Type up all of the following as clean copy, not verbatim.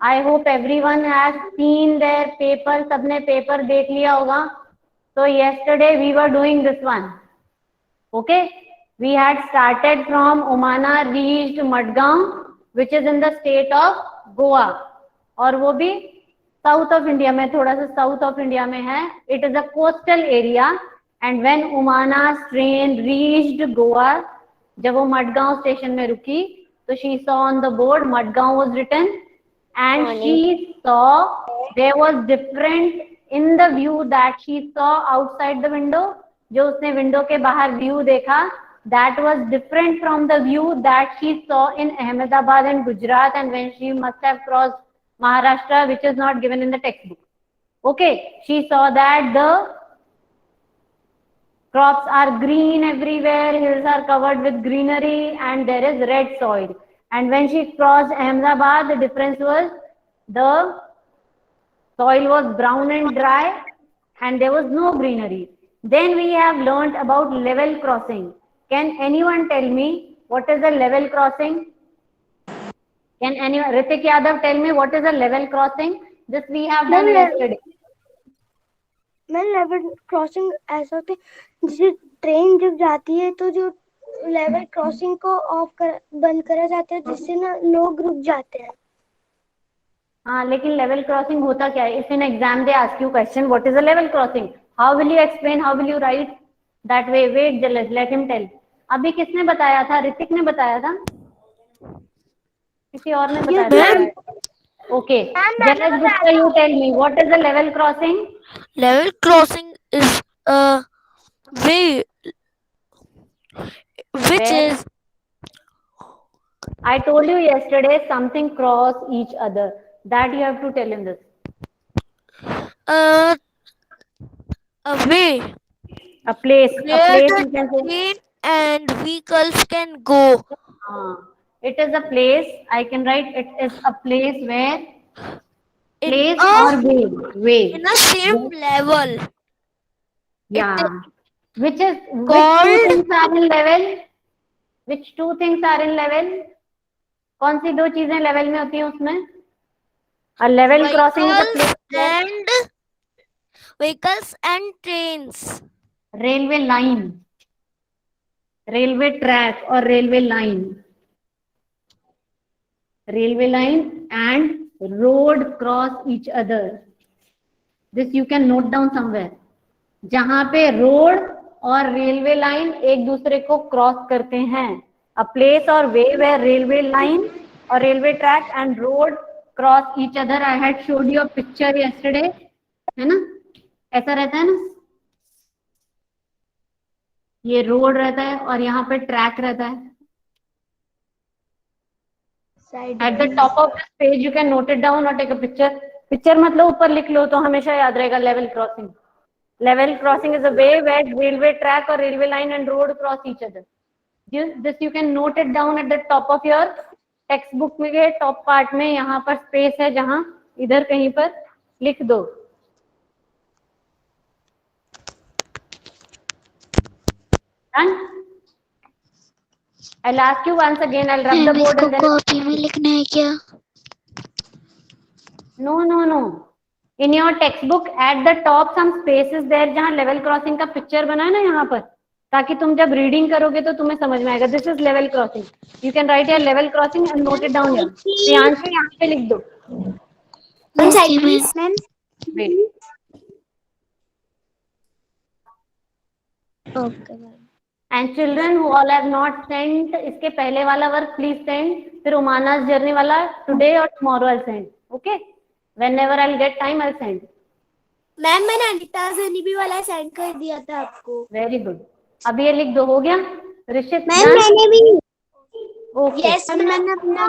I hope everyone has seen their paper, सबने paper देख लिया होगा. So yesterday we were doing this one. Okay, we had started from Umana, reached Madgaon, which is in the state of Goa, और वो भी south of India में, थोड़ा सा साउथ ऑफ इंडिया में है. It is a coastal area. And when उमाना train reached Goa, जब वो मडगांव स्टेशन में रुकी, तो she saw on the board Madgaon was written, and she saw there was different in the view that she saw outside the window. जो उसने window के बाहर व्यू देखा, that was different from the view that she saw in Ahmedabad and Gujarat, and when she must have crossed Maharashtra, which is not given in the textbook. Okay, she saw that the crops are green everywhere, hills are covered with greenery, and there is red soil. And when she crossed Ahmedabad, the difference was the soil was brown and dry, and there was no greenery. Then we have learnt about level crossing. Can anyone tell me what is a level crossing? Can anyone, Ritik Yadav, tell me what is a level crossing? This we have done yesterday. मैं level crossing ऐसा होता है जैसे train जब जाती है तो जो लेवल क्रॉसिंग को बंद करा जाता है जिससे ना लोग रुक जाते हैं. हाँ, लेकिन लेवल क्रॉसिंग होता क्या है? If in exam they ask you question what is a level crossing, how will you explain, how will you write that way? Wait Jalaj, let him tell. अभी किसने बताया था? ऋतिक ने बताया था, किसी और ने बताया था? Okay, Jalaj Gupta, you tell me what is a level crossing? Level crossing is a way which Where is I told you yesterday something cross each other. That you have to tell in this. uh, a way A place. A where place the you can say. train and vehicles can go. It is a place. I can write it is a place where In place a or way. Way. in a same level. It is Yeah. Which is which two called things are in level? Which two things are in level? कौन सी दो चीजें level में होती हैं उसमें? A level crossing is a place where vehicles and trains. railway line, railway track or railway line and road cross each other. This you can note down somewhere. जहां पे road और रेलवे लाइन एक दूसरे को cross करते हैं. A place और way where railway line और railway track and road cross each other. I had showed you a picture yesterday, है ना? ऐसा रहता है ना, ये रोड रहता है और यहाँ पे ट्रैक रहता है. At the top of this page you can note it down or take a picture. Picture मतलब ऊपर लिख लो तो हमेशा याद रहेगा. Level crossing. Level crossing is a way where railway track or railway line and road cross each other. This you can note it down at the top of your textbook में के top part में. यहाँ पर space है जहाँ इधर कहीं पर लिख दो. Done? I'll ask you once again. I'll rub the board and then. Copy में लिखना है क्या? No. In your textbook at the top some space is there जहाँ level crossing का picture बना है ना यहाँ पर, ताकि तुम जब रीडिंग करोगे तो तुम्हें समझ में आएगा. This is level crossing. You can write your level crossing and note it down. Priyanshu यहाँ पे लिख दो. And children who all have not sent, इसके पहले वाला वर्क प्लीज सेंड. फिर उमानास जर्नी वाला टुडे और tomorrow I send. Okay, whenever I get time I send. Ma'am मैंने अनिता जर्नी वाला सेंड कर दिया था आपको. Very good. अभी ये लिख दो. हो गया ऋषित? मैंने भी. ओके. यस मैंने अपना.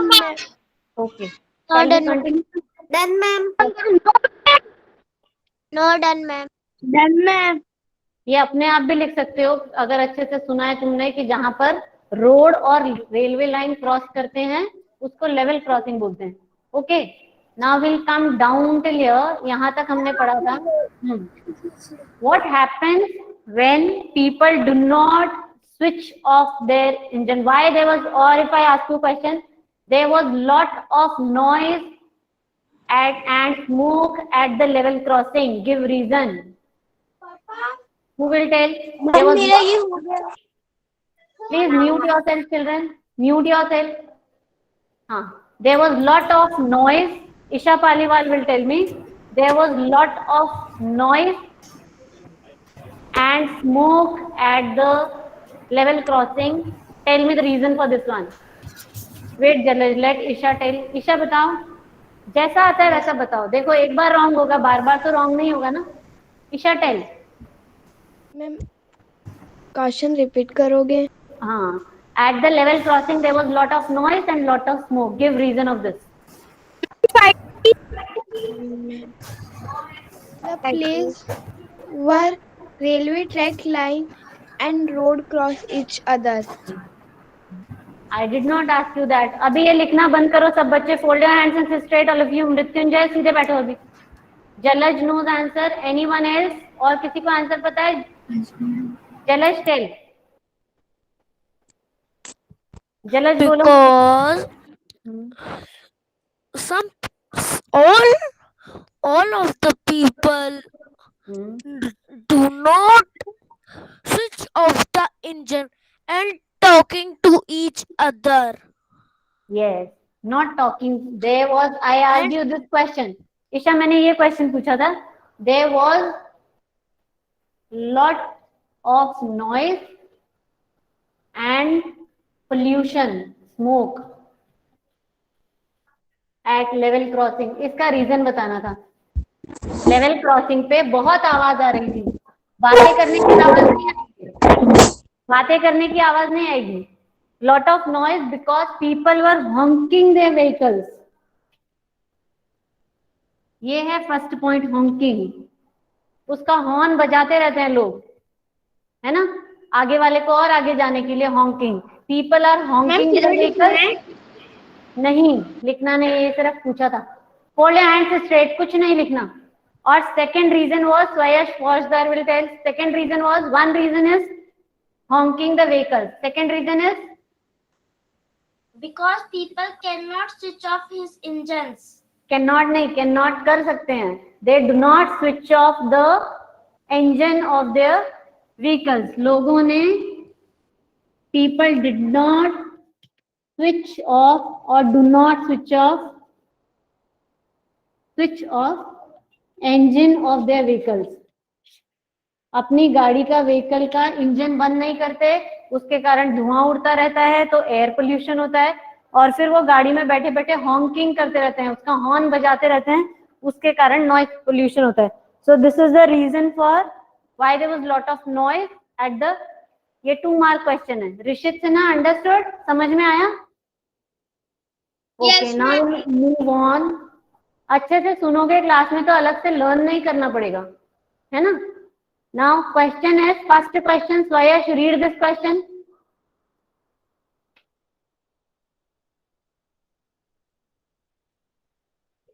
Okay, continue. Done ma'am. No done ma'am. Done ma'am. ये अपने आप भी लिख सकते हो अगर अच्छे से सुना है तुमने कि जहां पर रोड और रेलवे लाइन क्रॉस करते हैं उसको लेवल क्रॉसिंग बोलते हैं. Okay, now will come down till here. यहां तक हमने पढ़ा था. What happens when people do not switch off their engine? Why there was, और if I ask you question, there was lot of noise and smoke at the level crossing. Give reason. Who will tell? There was. मेरा ये हो गया. Please mute yourself, children. Mute yourself. There was lot of noise. Isha Paliwal will tell me. There was lot of noise and smoke at the level crossing. Tell me the reason for this one. Wait, Jalaj, let Isha tell. Isha बताओ. जैसा आता है वैसा बताओ. देखो एक बार wrong होगा, बार बार तो wrong नहीं होगा ना. Isha tell. Ma'am question repeat करोगे? हाँ. At the level crossing there was lot of noise and lot of smoke. Give reason of this. The place where railway track line and road cross each other. I did not ask you that. अभी ये लिखना बंद करो सब बच्चे. Fold your hands and sit straight, all of you. Mrityunjay सीधे बैठो अभी. जलज knows answer. Anyone else? और किसी को आंसर पता है? जलज tell. जलज बोलो. Because some all of the people do not switch off the engine and talking to each other. Yes, not talking. There was. I asked you this question. Isha मैंने ये question पूछा था. There was lot of noise and pollution, smoke at level crossing. इसका reason बताना था. Level crossing पे बहुत आवाज आ रही थी. बातें करने की आवाज नहीं आएगी. बातें करने की आवाज नहीं आएगी. Lot of noise because people were honking their vehicles. ये है फर्स्ट पॉइंट, honking. उसका हॉर्न बजाते रहते हैं लोग, है ना, आगे वाले को और आगे जाने के लिए. honking. People are honking their vehicles. नहीं लिखना नहीं, ये सिर्फ पूछा था. Hold your hands straight, कुछ नहीं लिखना. और second reason was, Swayash Poshdar will tell. Second reason was, one reason is honking the vehicle. Second reason is because people cannot switch off his engines. cannot नहीं, cannot कर सकते हैं. They do not switch off the engine of their vehicles. लोगों ने, people did not switch off or do not switch off engine of their vehicles. अपनी गाड़ी का, vehicle का इंजन बंद नहीं करते, उसके कारण धुआं उड़ता रहता है तो एयर पोल्यूशन होता है. और फिर वो गाड़ी में बैठे बैठे हॉन्किंग करते रहते हैं, उसका हॉर्न बजाते रहते हैं, उसके कारण नॉइज पोल्यूशन होता है. So this is the reason for why there was lot of noise at the. ये 2 मार्क क्वेश्चन है. ऋषित सिन्हा, अंडरस्टूड? समझ में आया? Okay, now move on. अच्छे से सुनोगे क्लास में तो अलग से लर्न नहीं करना पड़ेगा, है ना. Now question is, first question, Swayash, read this question.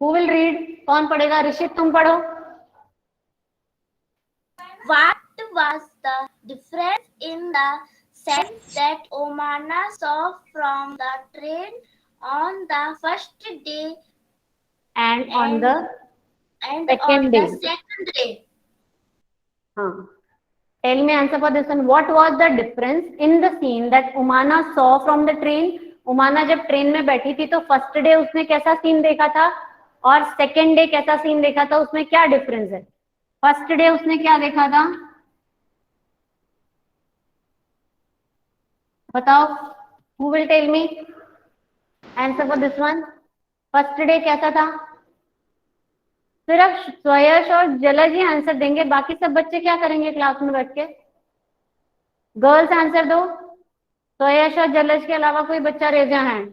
Who will read? कौन पढ़ेगा? ऋषित तुम पढ़ो. What was the difference in the sense that Omana saw from the train on the first day And on the and second on day? the second day? Tell me answer for this one. What was the difference in the scene that Umana saw from the train? उमाना जब train में बैठी थी तो first day उसने कैसा scene देखा था और सेकेंड डे कैसा सीन देखा था, उसमें क्या डिफरेंस है? फर्स्ट डे उसने क्या देखा था बताओ. Who will tell me answer for this one? First day कैसा था? सिर्फ स्वयश और जलज ही आंसर देंगे, बाकी सब बच्चे क्या करेंगे क्लास में बैठ के? गर्ल्स आंसर दो. स्वयश और जलज के अलावा कोई बच्चा रेज योर हैंड.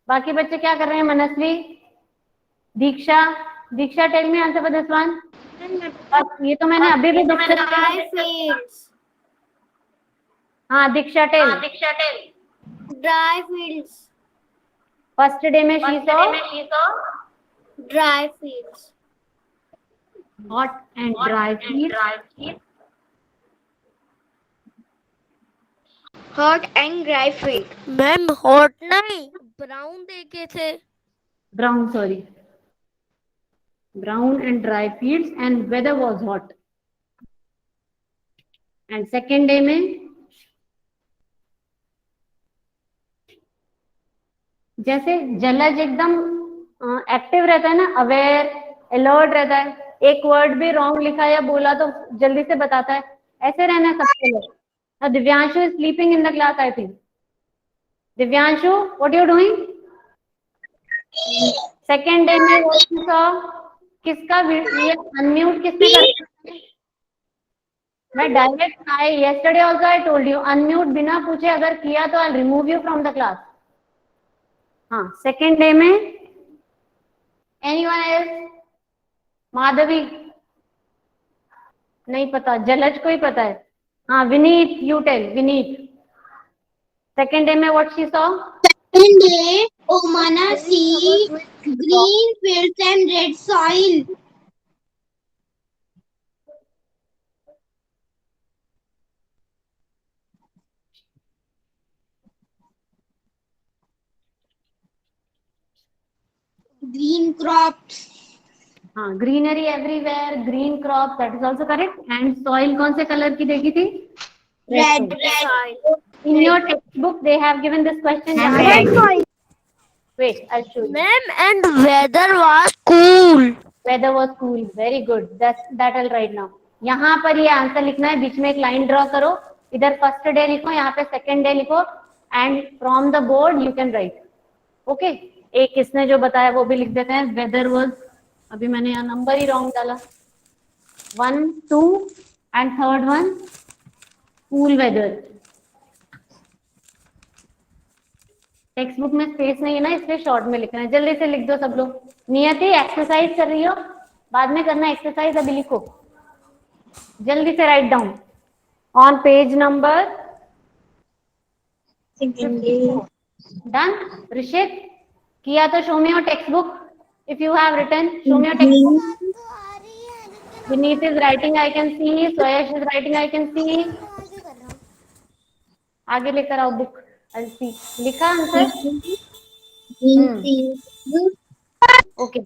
बाकी बच्चे क्या कर रहे हैं? Manasvi, Diksha. Diksha tell me answer for this one. ये तो मैंने अभी भी डिस्कस किया. हाँ Diksha tell. Dry fields. First day में she saw Dry fields. hot and dry fields. Hot and dry field. Ma'am hot नहीं, ब्राउन देखे थे. Brown, sorry. brown and dry fields and weather was hot. And second day में जैसे जलज एकदम active रहता है ना, अवेयर, अलर्ट रहता है, एक वर्ड भी रॉन्ग लिखा या बोला तो जल्दी से बताता है, ऐसे रहना है सबके लिए. Now Divyanshu is sleeping in the class, I think. Divyanshu, what you doing? Second day में what you saw? किसका ये अनम्यूट किसने कर? मैं direct I yesterday also I told you unmute बिना पूछे अगर किया तो I'll remove you from the class. हाँ, सेकेंड डे में anyone else? माधवी नहीं पता, जलज को ही पता है. हाँ, Vineet, you tell Vineet. Second day में what she saw? Second day, Omana see green fields and red soil. Green crops. हाँ, greenery everywhere, green crop, that is also correct. And soil कौन से कलर की देखी थी? Red. In your textbook they have given this question. Wait, I'll show you. Ma'am, and weather was cool. Weather was cool. Very good. That I'll write now. यहाँ पर ये answer लिखना है, बीच में एक लाइन ड्रॉ करो, इधर फर्स्ट डे लिखो, यहाँ पे सेकेंड डे लिखो, and from the board you can write. Okay, एक किसने जो बताया वो भी लिख देते हैं. वेदर वाज, अभी मैंने यहाँ नंबर ही रॉन्ग डाला, 1 2 and third one cool weather. Text book में स्पेस नहीं है ना, इसलिए शॉर्ट में लिखना है. जल्दी से लिख दो सब लोग. नियति एक्सरसाइज कर रही हो, बाद में करना एक्सरसाइज, अभी लिखो जल्दी से. Right down on page number. Done. Rishit किया तो show me your text book. If you have written show me your text book. Vineet is writing, I can see. Suyash is writing, I can see. आगे लेकर आओ book. I'll see. लिखा answer? Okay.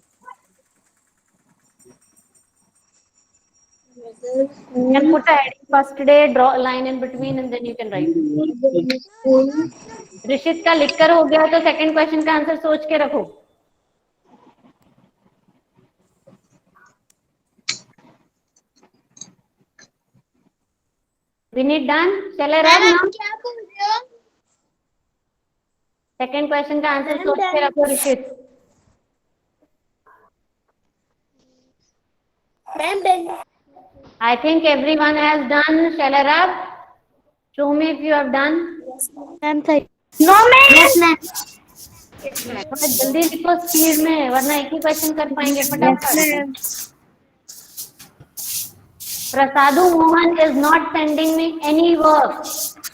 You can put a heading first day, draw a line in between and then you can write. Rishit का लिखकर हो गया तो second question का आंसर सोच के रखो. विनीत डन. चले रहा क्या बोल रहे हो? सेकंड क्वेश्चन का आंसर सोच के रखो Rishit. I think everyone has done. Shall I rub? Show me if you have done. Ma'am सही. No, ma'am. Yes ma'am. थोड़ा जल्दी लिखो स्पीड में, वरना एक ही क्वेश्चन कर पाएंगे फटाफट. प्रसादु Mohan is not sending me any work.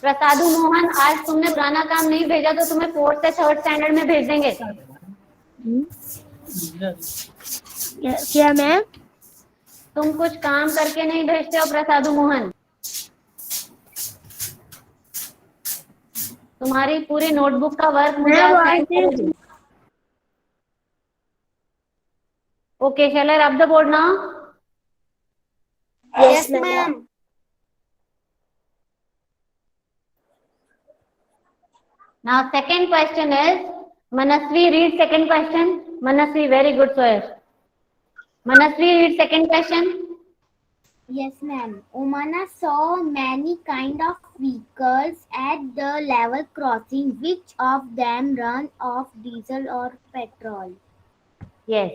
प्रसादु Mohan, आज तुमने पुराना काम नहीं भेजा तो तुम्हें 4th से 3rd स्टैंडर्ड में भेज देंगे. क्या मैम? तुम कुछ काम करके नहीं भेजते हो प्रसादु मोहन. तुम्हारी पूरी नोटबुक का वर्क मुझे assign करोगी. Okay, shall I rub the board now? Yes ma'am. Now second question is, Manasvi read second question. Manasvi, very good sir. Manasvi read second question. Yes, ma'am. Omana saw many kind of vehicles at the level crossing. Which of them run off diesel or petrol? Yes.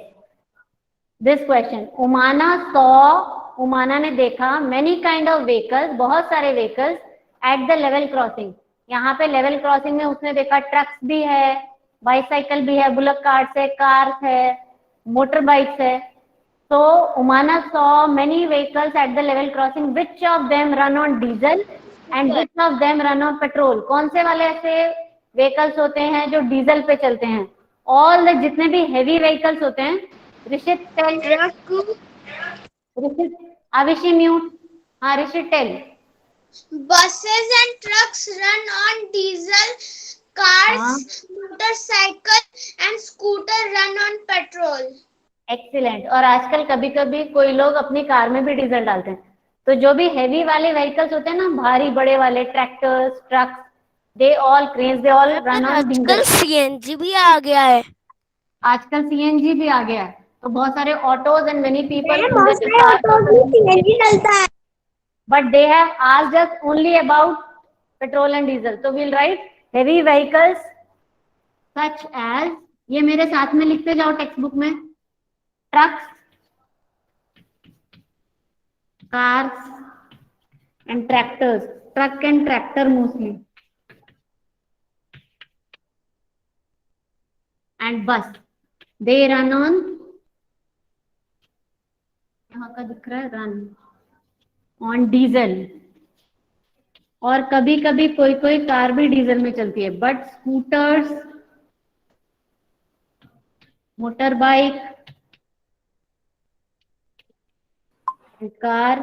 This question. Umana saw, Umana ने देखा many kind of vehicles, बहुत सारे vehicles at the level crossing. यहाँ पे level crossing में उसने देखा trucks भी है, बाइसाइकिल भी है, बुलक कार्ट्स है, कार्स है, मोटर बाइक्स है. So Umana saw many vehicles at the level crossing. Which of them run on diesel and which of them run on petrol? कौन से वाले ऐसे vehicles होते हैं जो डीजल पे चलते हैं? All the जितने भी heavy vehicles होते हैं. Rishit tell. Rishit, Avishi mute. हाँ Rishit tell. Buses and trucks run on diesel. Cars, motorcycle and scooter run on petrol. Excellent. और आजकल कभी कभी कोई लोग अपनी कार में भी डीजल डालते हैं। तो जो भी हैवी वाले व्हीकल्स होते हैं ना, भारी बड़े वाले tractors, trucks, they all cranes, they all run on आजकल डीजल। सीएनजी भी आ गया है। आजकल सीएनजी भी आ गया है, तो बहुत सारे ऑटोज एंड मेनी पीपल बहुत सारे ऑटोज में सीएनजी डलता है। but they have asked us only about petrol and diesel. So we'll write heavy vehicles such as, ये मेरे साथ में लिखते जाओ टेक्स्ट बुक में, trucks, cars and tractors, truck and tractor mostly, and bus, they run on, यहाँ का दिख रहा है run on diesel। और कभी कभी कोई कोई कार भी डीजल में चलती है, but scooters, motor bike, car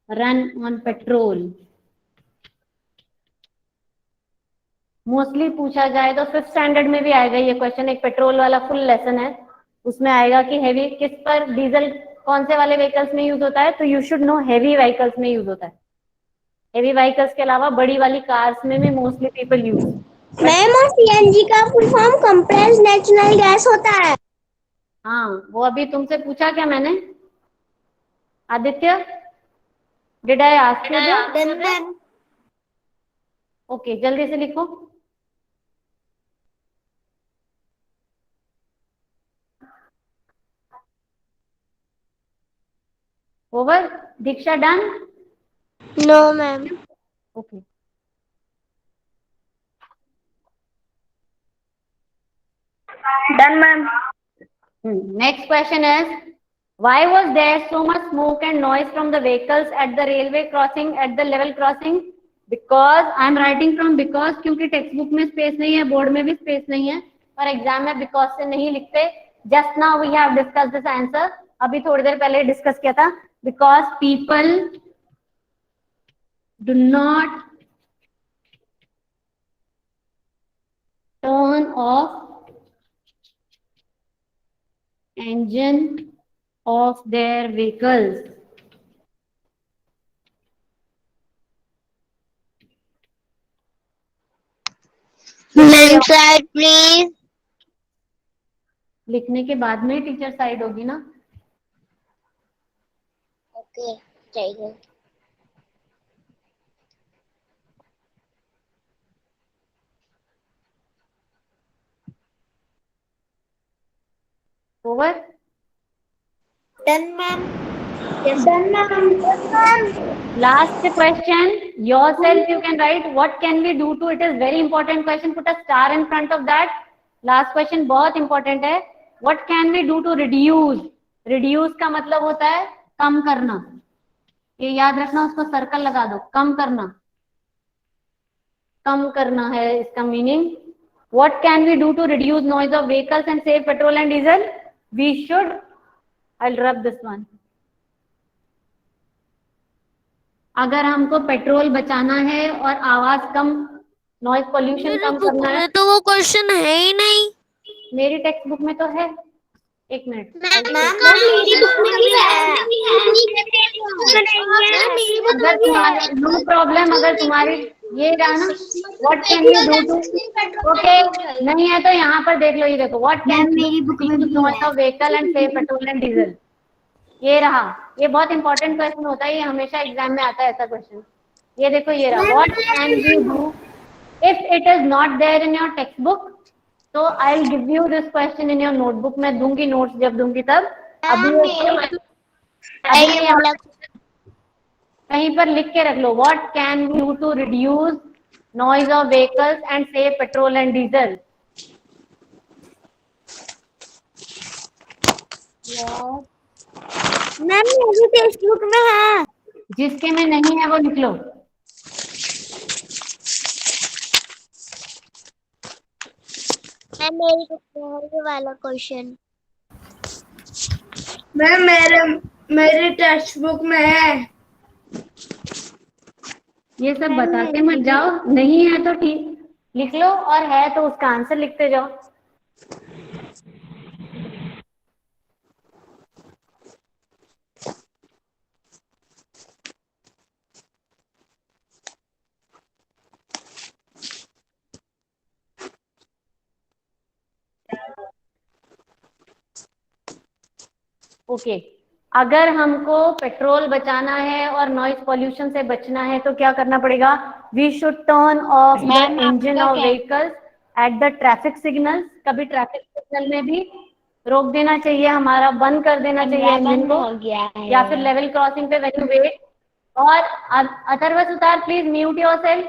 run on petrol. Mostly पूछा जाए तो 5th स्टैंडर्ड में भी आएगा ये क्वेश्चन, एक पेट्रोल वाला फुल लेसन है, उसमें आएगा कि हैवी किस पर डीजल कौन से वाले व्हीकल्स में यूज होता है। तो you should know heavy vehicles में यूज होता है। हैवी व्हीकल्स के अलावा बड़ी वाली कार्स में भी मोस्टली पीपल यूज। मैम, और सीएनजी का full form compressed natural gas होता है। हाँ, वो अभी तुमसे पूछा क्या मैंने, Aditya, did I ask you? Okay, जल्दी से लिखो। Over. Diksha done? No ma'am. Okay, done ma'am. next question is, why was there so much smoke and noise from the vehicles at the railway crossing, at the level crossing? Because I am writing from because, क्योंकि text book में space नहीं है, board में भी space नहीं है, और exam में बिकॉज से नहीं लिखते। Just now we have discuss this answer, अभी थोड़ी देर पहले डिस्कस किया था। Because people do not turn off engine of their vehicles. Ma'am side please. लिखने के बाद में टीचर साइड होगी ना। ओके, चाहिए। Over. Done ma'am. Done ma'am. Last question, yourself you can write what can we do to, it is very important question, put a star in front of that. Last question बहुत important है, what can we do to reduce? Reduce का मतलब होता है कम करना, ये याद रखना, उसको सर्कल लगा दो, कम करना, कम करना है इसका meaning. What can we do to reduce noise of vehicles and save petrol and diesel? We should, I'll rub this one. अगर हमको पेट्रोल बचाना है और आवाज कम, नॉइज पोल्यूशन मेरी कम बुक करना है, में तो वो क्वेश्चन है ही नहीं। मेरी टेक्स्ट बुक में तो है। एक मिनट, मेरी बुक में भी है। अगर तुम्हारी नो प्रॉब्लम, अगर तुम्हारी ये रहा ना, what can you do to, okay नहीं है तो यहाँ पर देख लो, ये देखो, व्हाट कैन मेरी बुक में noise of vehicle and save petrol and diesel, ये रहा। ये बहुत इंपॉर्टेंट क्वेश्चन होता है, ये हमेशा एग्जाम में आता है ऐसा क्वेश्चन। ये देखो, ये रहा, what can you do if it is not there in your text book, तो I will give you this question in your notebook, मैं दूंगी नोट्स जब दूंगी तब। अभी कहीं पर लिख के रख लो, what can you to reduce noise of vehicles and save petrol and diesel. Ma'am मेरी टेक्स्ट बुक में है। जिसके में नहीं है वो लिख लो। मैम मेरी बुक में है ये वाला क्वेश्चन। मैम मेरी टेक्स्ट बुक में है। ये सब बताते मत जाओ, नहीं है तो ठीक लिख लो, और है तो उसका आंसर लिखते जाओ। ओके अगर हमको पेट्रोल बचाना है और नॉइज पॉल्यूशन से बचना है तो क्या करना पड़ेगा? We should turn off the engine of vehicles at the traffic signals. कभी ट्रैफिक सिग्नल में भी रोक देना चाहिए, हमारा बंद कर देना चाहिए इंजन को, या फिर लेवल क्रॉसिंग पे व्हेन यू वेट। और Atharva Sutar please mute yourself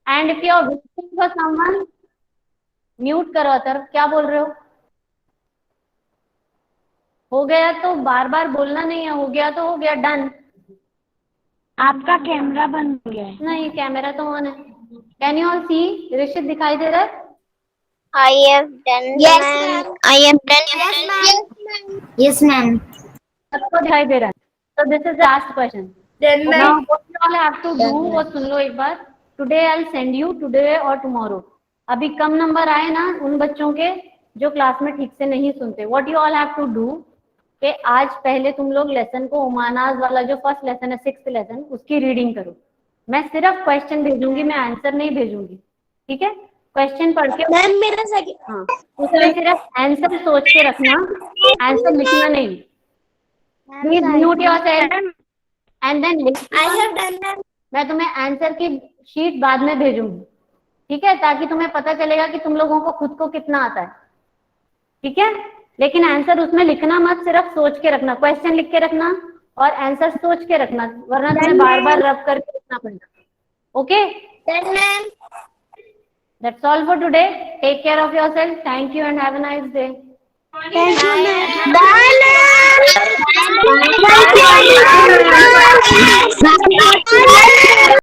and if you are waiting for someone mute करो। अथर्व क्या बोल रहे हो गया तो बार बार बोलना नहीं है, हो गया तो हो गया, डन। आपका कैमरा बंद हो गया है। नहीं कैमरा तो ऑन है। कैन यू ऑल सी? ऋषित दिखाई दे रहा है? I have done. Yes, ma'am. I have done. Yes, ma'am. Yes, ma'am. सबको दिखाई दे रहा है? So this is the last question. Then Now ma'am. what you all have to do वो सुन लो एक बार। Today I'll send you today or tomorrow. अभी कम number आए ना उन बच्चों के जो क्लास में ठीक से नहीं सुनते। What you all have to do कि आज पहले तुम लोग लेसन को उमानाज वाला जो फर्स्ट लेसन है 6th लेसन उसकी रीडिंग करो। मैं सिर्फ क्वेश्चन भेजूंगी, मैं आंसर नहीं भेजूंगी, ठीक है? क्वेश्चन पढ़ के मैम मेरा सेकंड, हाँ उसमें सिर्फ आंसर सोच के रखना, आंसर लिखना नहीं। Please mute yourself and then I have done that. मैं तुम्हें आंसर की शीट बाद में भेजूंगी, ठीक है? ताकि तुम्हें पता चलेगा कि तुम लोगों को खुद को कितना आता है, ठीक है? लेकिन आंसर उसमें लिखना मत, सिर्फ सोच के रखना, क्वेश्चन लिख के रखना और आंसर सोच के रखना, वरना तुम्हें बार बार रब करके लिखना पड़ेगा। Okay, Then ma'am. that's all for today. Take care of yourself. Thank you and have a nice day. Thank you, ma'am. Bye, ma'am. Thank you.